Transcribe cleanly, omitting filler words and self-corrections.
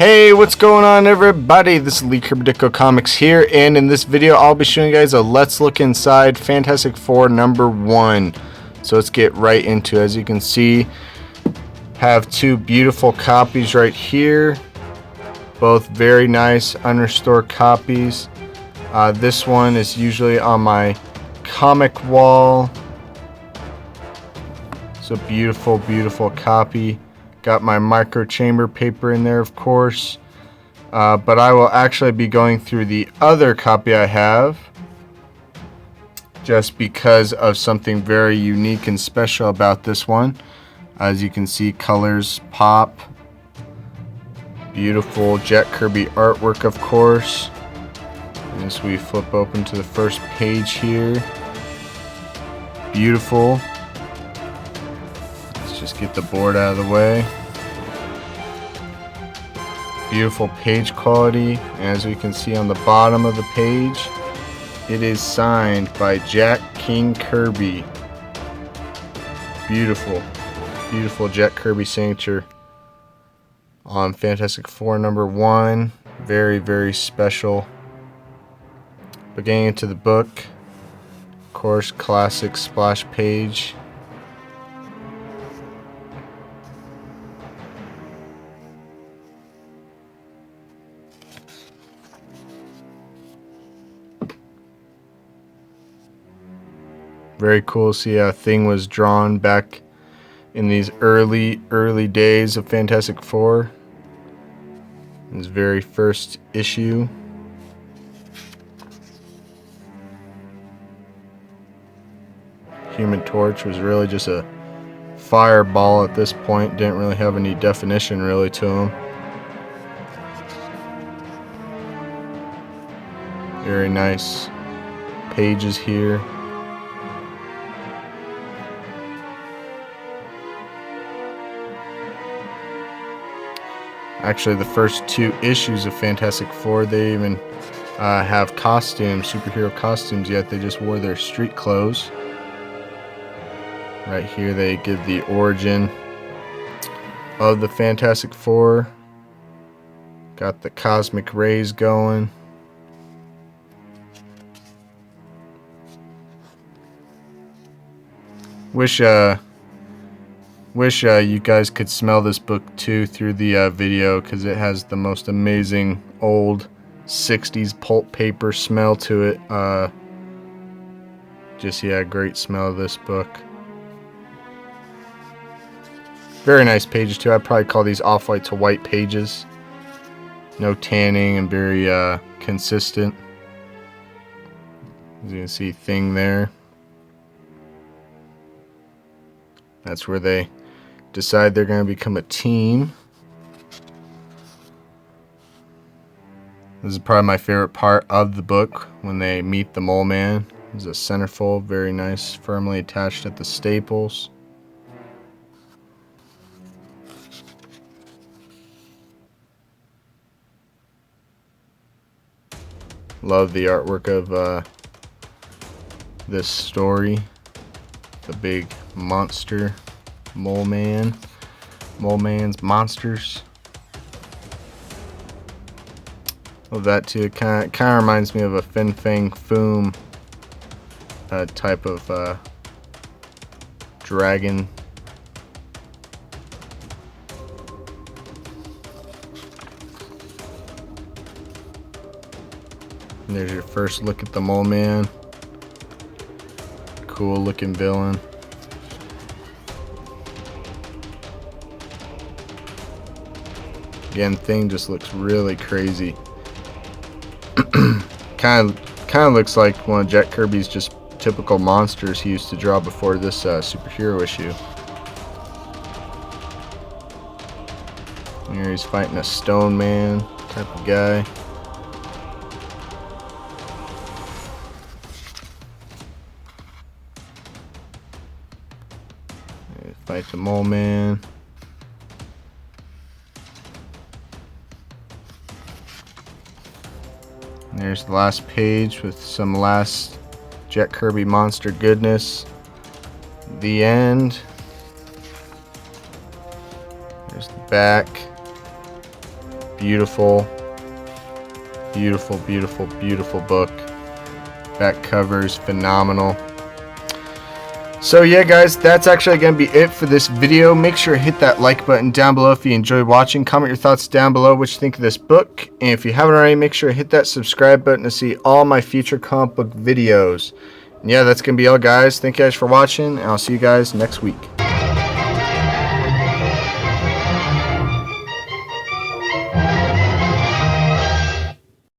Hey, what's going on everybody? This is Lee Kerbadicko Comics here, and in this video I'll be showing you guys a Let's Look Inside Fantastic Four #1. So let's get right into it. As you can see, have two beautiful copies right here. Both very nice unrestored copies. This one is usually on my comic wall. It's a beautiful, beautiful copy. Got my micro chamber paper in there, of course. But I will actually be going through the other copy I have, just because of something very unique and special about this one. As you can see, colors pop. Beautiful Jack Kirby artwork, of course. As we flip open to the first page here. Beautiful. Just get the board out of the way. Beautiful page quality. As we can see on the bottom of the page, it is signed by Jack King Kirby. Beautiful, beautiful Jack Kirby signature on Fantastic Four #1. Very, very special. But getting into the book, of course, classic splash page. Very cool to see how Thing was drawn back in these early days of Fantastic Four. His very first issue. Human Torch was really just a fireball at this point. Didn't really have any definition really to him. Very nice pages here. Actually, the first two issues of Fantastic Four, they even have costumes, superhero costumes, yet they just wore their street clothes. Right here they give the origin of the Fantastic Four. Got the cosmic rays going. Wish you guys could smell this book too through the video, because it has the most amazing old 60s pulp paper smell to it. Great smell of this book. Very nice pages too. I'd probably call these off-white to white pages. No tanning and very consistent. As you can see, Thing there. That's where they decide they're going to become a team. This is probably my favorite part of the book, when they meet the Mole Man. There's a centerfold, very nice, firmly attached at the staples. Love the artwork of this story. The big monster Mole Man. Mole Man's monsters. Love that too. It kind of reminds me of a Fin Fang Foom type of dragon. And there's your first look at the Mole Man. Cool looking villain. Again, Thing just looks really crazy. kind of looks like one of Jack Kirby's just typical monsters he used to draw before this superhero issue. Here he's fighting a stone man type of guy. Fight the Mole Man. And there's the last page with some last Jack Kirby monster goodness. The end. There's the back. beautiful, beautiful, beautiful, beautiful book. Back cover's phenomenal. So yeah guys, that's actually going to be it for this video. Make sure to hit that like button down below if you enjoyed watching. Comment your thoughts down below what you think of this book. And if you haven't already, make sure to hit that subscribe button to see all my future comic book videos. And yeah, that's going to be all guys. Thank you guys for watching, and I'll see you guys next week.